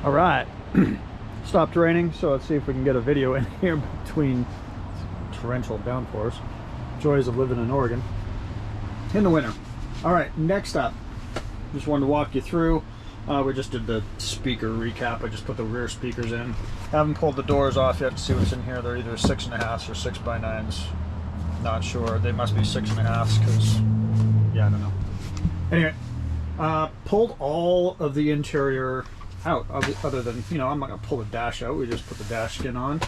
All right, stopped raining, so let's see if we can get a video in here between torrential downpours. Joys of living in Oregon in the winter. All right, next up, just wanted to walk you through. We just did the speaker recap. I just put the rear speakers in. Haven't pulled the doors off yet to see what's in here. They're either 6.5s or 6x9s. Not sure. They must be 6.5s because, yeah, I don't know. Anyway, pulled all of the interior out, other than, you know, I'm not gonna pull the dash out. We just put the dash skin on.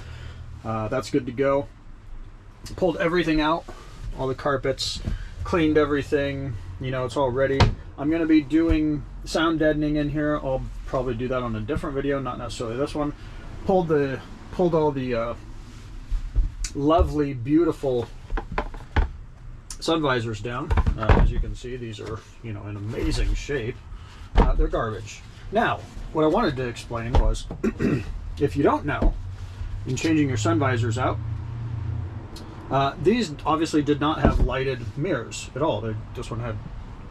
That's good to go. Pulled everything out, all the carpets, cleaned everything. You know, it's all ready. I'm gonna be doing sound deadening in here. I'll probably do that on a different video, not necessarily this one. Pulled all the lovely, beautiful sun visors down. As you can see, these are, you know, in amazing shape. They're garbage. Now, what I wanted to explain was, if you don't know, in changing your sun visors out, these obviously did not have lighted mirrors at all. This one had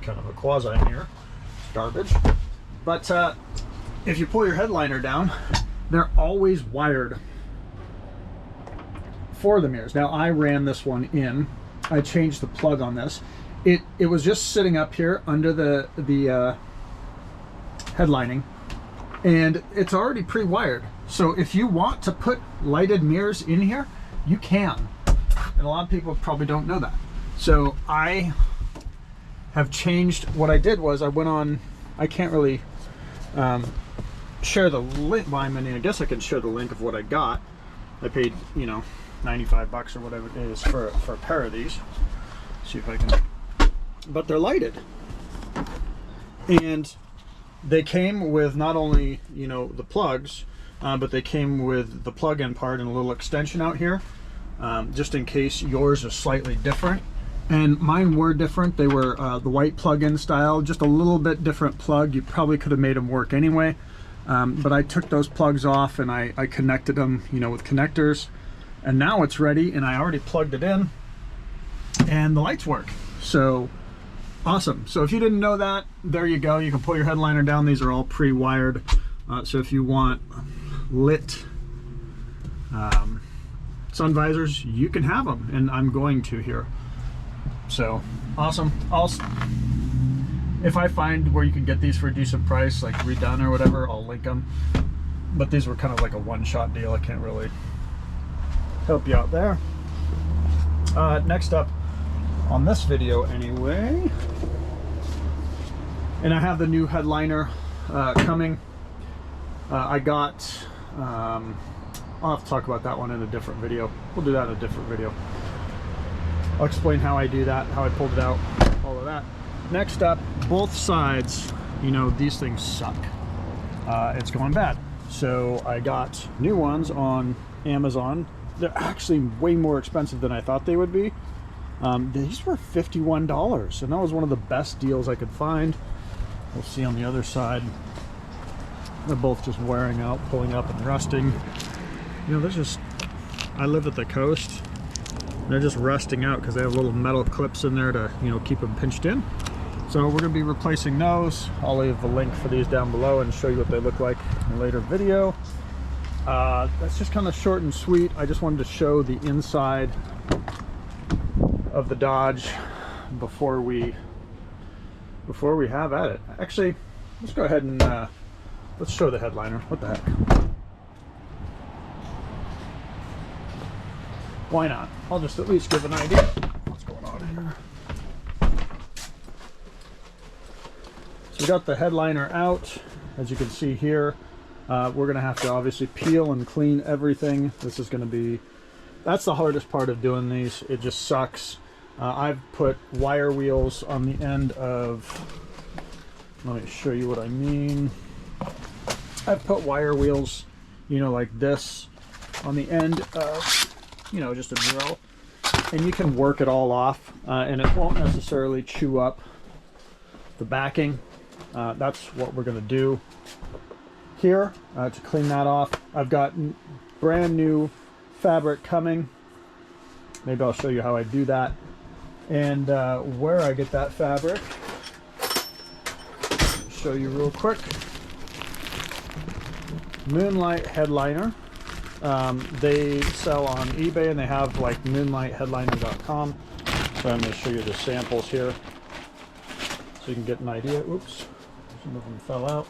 kind of a quasi mirror. Garbage. But if you pull your headliner down, they're always wired for the mirrors. Now, I ran this one in. I changed the plug on this. It was just sitting up here under the headlining, and it's already pre-wired. So if you want to put lighted mirrors in here, you can. And a lot of people probably don't know that. So I have changed. What I did was I went on, I can't really share the link. Well, I mean, I guess I can share the link of what I got. I paid, you know, 95 bucks or whatever it is for a pair of these. See if I can, but they're lighted. And they came with not only, you know, the plugs, but they came with the plug-in part and a little extension out here, just in case yours is slightly different. And mine were different. They were the white plug-in style, just a little bit different plug. You probably could have made them work anyway. But I took those plugs off and I connected them, you know, with connectors. And now it's ready, and I already plugged it in, and the lights work. So awesome. So if you didn't know that, there you go. You can pull your headliner down. These are all pre-wired. So if you want lit sun visors, you can have them, and I'm going to here. So awesome. If I find where you can get these for a decent price, like redone or whatever, I'll link them. But these were kind of like a one-shot deal. I can't really help you out there. Next up on this video anyway, and I have the new headliner coming. I got, I'll have to talk about that one in a different video. We'll do that in a different video. I'll explain how I do that, how I pulled it out, all of that. Next up, both sides, you know, these things suck. It's going bad. So I got new ones on Amazon. They're actually way more expensive than I thought they would be. These were $51, and that was one of the best deals I could find. We'll see on the other side. They're both just wearing out, pulling up and rusting. You know, there's just, I live at the coast. They're just rusting out because they have little metal clips in there to, you know, keep them pinched in. So we're going to be replacing those. I'll leave the link for these down below and show you what they look like in a later video. That's just kind of short and sweet. I just wanted to show the inside of the Dodge before we have at it. Actually, let's go ahead and let's show the headliner. What the heck? Why not? I'll just at least give an idea of what's going on here. So we got the headliner out, as you can see here. We're gonna have to obviously peel and clean everything. This is gonna be, that's the hardest part of doing these. It just sucks. I've put wire wheels on the end of, let me show you what I mean. I've put wire wheels, you know, like this on the end of, you know, just a drill, and you can work it all off, and it won't necessarily chew up the backing. That's what we're gonna do here to clean that off. I've got brand new fabric coming. Maybe I'll show you how I do that and where I get that fabric. Show you real quick. Moonlight headliner. They sell on eBay, and they have like moonlightheadliner.com. So I'm going to show you the samples here so you can get an idea. Oops, some of them fell out.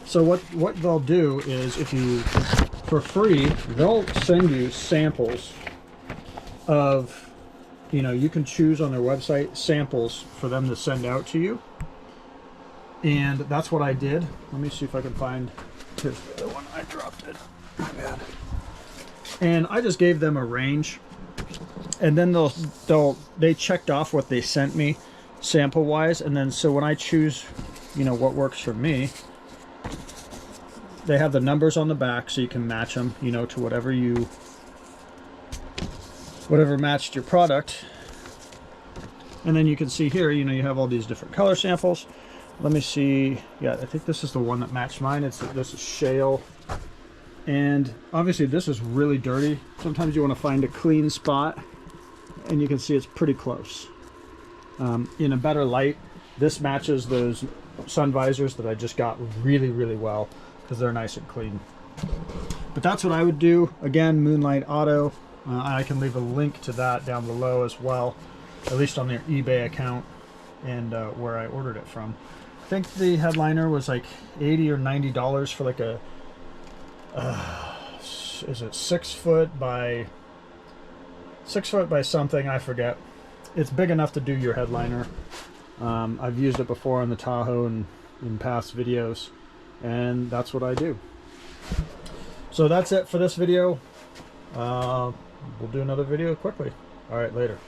So what they'll do is, if you, for free, they'll send you samples of, you know, you can choose on their website samples for them to send out to you. And that's what I did. Let me see if I can find, here's the other one, I dropped it, my bad. And I just gave them a range, and then they checked off what they sent me sample wise, and then so when I choose, you know, what works for me, they have the numbers on the back so you can match them, you know, to whatever matched your product. And then you can see here, you know, you have all these different color samples. Let me see. Yeah, I think this is the one that matched mine. This is shale. And obviously this is really dirty. Sometimes you want to find a clean spot, and you can see it's pretty close. In a better light, this matches those sun visors that I just got really, really well, because they're nice and clean. But that's what I would do. Again, Moonlight Auto. I can leave a link to that down below as well, at least on their eBay account and where I ordered it from. I think the headliner was like $80 or $90 for like a is it 6 foot by something, I forget. It's big enough to do your headliner. I've used it before on the Tahoe and in past videos, and that's what I do. So that's it for this video. We'll do another video quickly. All right, later.